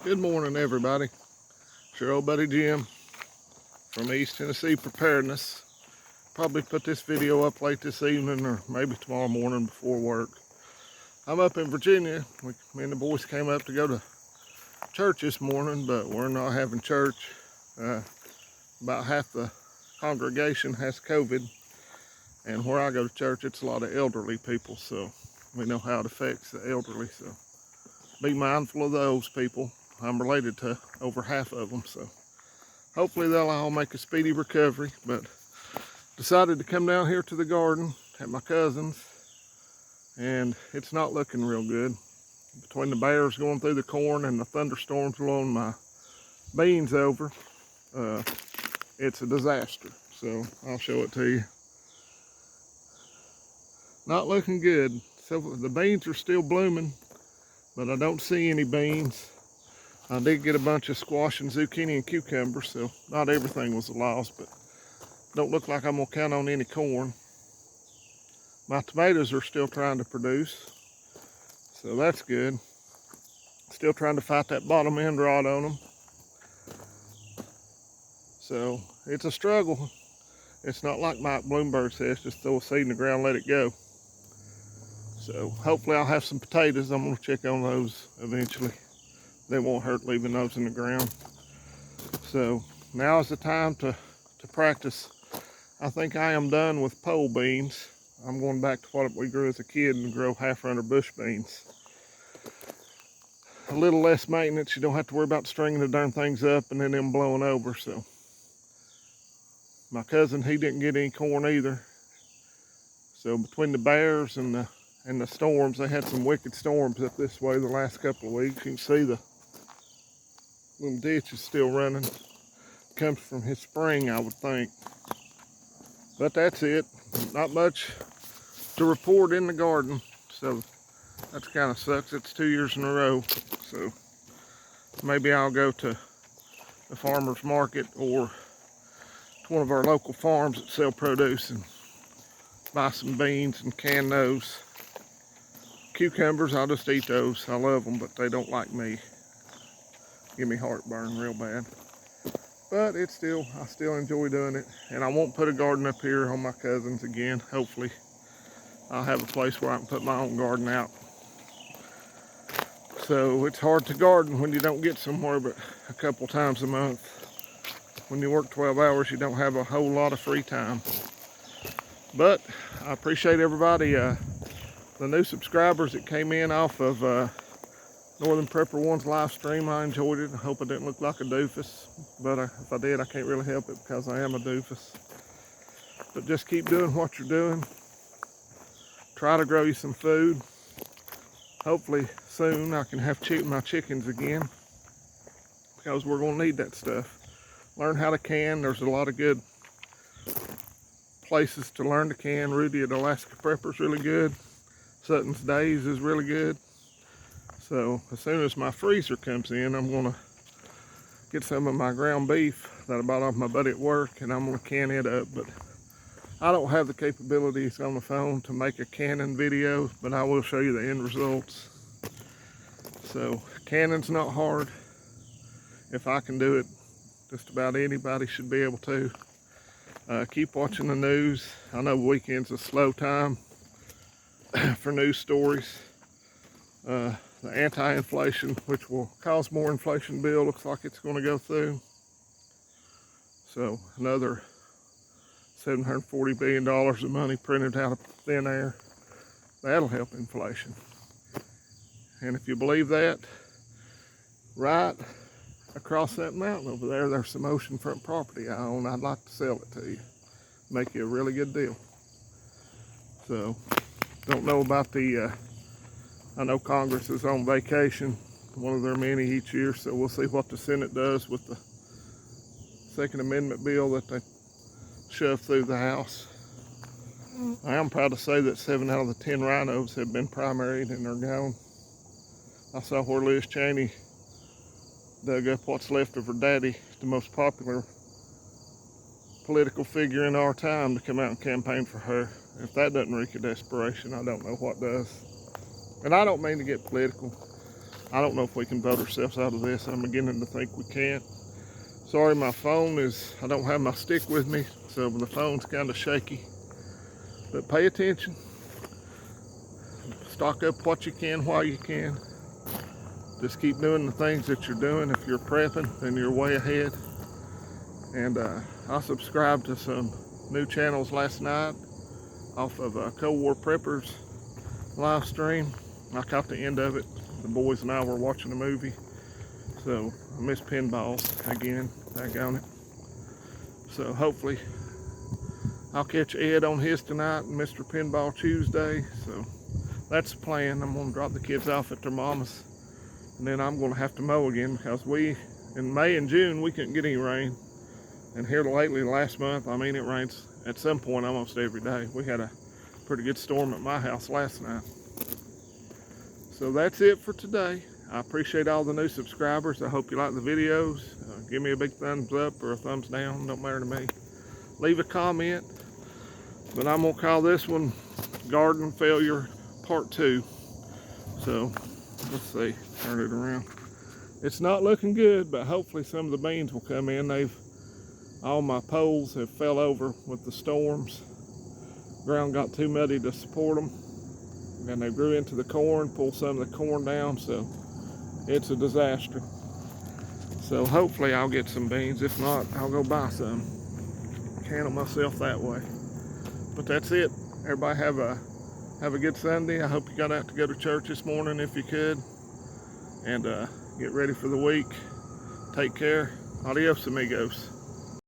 Good morning, everybody. It's your old buddy Jim from East Tennessee Preparedness. Probably put this video up late this evening or maybe tomorrow morning before work. I'm up in Virginia. Me and the boys came up to go to church this morning, but we're not having church. About half the congregation has COVID, and where I go to church, it's a lot of elderly people, so we know how it affects the elderly, so be mindful of those people. I'm related to over half of them, so hopefully they'll all make a speedy recovery. But decided to come down here to the garden at my cousin's, and it's not looking real good. Between the bears going through the corn and the thunderstorms blowing my beans over, it's a disaster. So I'll show it to you. Not looking good. So the beans are still blooming, but I don't see any beans. I did get a bunch of squash and zucchini and cucumbers, so not everything was a loss, but don't look like I'm gonna count on any corn. My tomatoes are still trying to produce, so that's good. Still trying to fight that bottom end rot on them. So it's a struggle. It's not like Mike Bloomberg says, just throw a seed in the ground, let it go. So hopefully I'll have some potatoes. I'm gonna check on those eventually. They won't hurt leaving those in the ground. So now is the time to practice. I think I am done with pole beans. I'm going back to what we grew as a kid and grow half-runner bush beans. A little less maintenance. You don't have to worry about stringing the darn things up and then them blowing over. So my cousin, he didn't get any corn either. So between the bears and the storms, they had some wicked storms up this way the last couple of weeks. You can see the little ditch is still running. Comes from his spring, I would think. But that's it. Not much to report in the garden. So that kind of sucks. It's 2 years in a row. So maybe I'll go to the farmer's market or to one of our local farms that sell produce and buy some beans and can those. Cucumbers, I'll just eat those. I love them, but they don't like me. Give me heartburn real bad. But I still enjoy doing it. And I won't put a garden up here on my cousin's again. Hopefully I'll have a place where I can put my own garden out. So it's hard to garden when you don't get somewhere but a couple times a month. When you work 12 hours, you don't have a whole lot of free time. But I appreciate everybody, the new subscribers that came in off of Northern Prepper One's live stream. I enjoyed it. I hope I didn't look like a doofus, but if I did, I can't really help it because I am a doofus. But just keep doing what you're doing. Try to grow you some food. Hopefully soon I can have my chickens again, because we're going to need that stuff. Learn how to can. There's a lot of good places to learn to can. Rudy at Alaska Prepper's really good. Sutton's Days is really good. So as soon as my freezer comes in, I'm gonna get some of my ground beef that I bought off my buddy at work, and I'm gonna can it up. But I don't have the capabilities on the phone to make a canning video, but I will show you the end results. So canning's not hard. If I can do it, just about anybody should be able to. Keep watching the news. I know weekend's a slow time for news stories. The anti-inflation, which will cause more inflation bill, looks like it's going to go through. So another $740 billion of money printed out of thin air. That'll help inflation. And if you believe that, right across that mountain over there, there's some oceanfront property I own. I'd like to sell it to you. Make you a really good deal. So, don't know about I know Congress is on vacation, one of their many each year, so we'll see what the Senate does with the Second Amendment bill that they shoved through the House. I am proud to say that 7 out of the 10 rhinos have been primaried and they're gone. I saw where Liz Cheney dug up what's left of her daddy, the most popular political figure in our time, to come out and campaign for her. If that doesn't reek of desperation, I don't know what does. And I don't mean to get political. I don't know if we can vote ourselves out of this. I'm beginning to think we can't. Sorry, my phone is, I don't have my stick with me, so the phone's kind of shaky. But pay attention. Stock up what you can while you can. Just keep doing the things that you're doing. If you're prepping, then you're way ahead. And I subscribed to some new channels last night off of Cold War Preppers live stream. I caught the end of it. The boys and I were watching a movie. So I missed pinballs again. Daggone it. So hopefully I'll catch Ed on his tonight and Mr. Pinball Tuesday. So that's the plan. I'm going to drop the kids off at their mama's. And then I'm going to have to mow again because in May and June, we couldn't get any rain. And here lately, last month, I mean, it rains at some point almost every day. We had a pretty good storm at my house last night. So that's it for today. I appreciate all the new subscribers. I hope you like the videos. Give me a big thumbs up or a thumbs down. Don't matter to me. Leave a comment. But I'm going to call this one Garden Failure Part 2. So let's see. Turn it around. It's not looking good, but hopefully some of the beans will come in. All my poles have fell over with the storms. Ground got too muddy to support them. And they grew into the corn, pulled some of the corn down, so it's a disaster. So hopefully I'll get some beans. If not, I'll go buy some. Handle myself that way. But that's it. Everybody have a good Sunday. I hope you got out to go to church this morning if you could. And get ready for the week. Take care. Adios, amigos.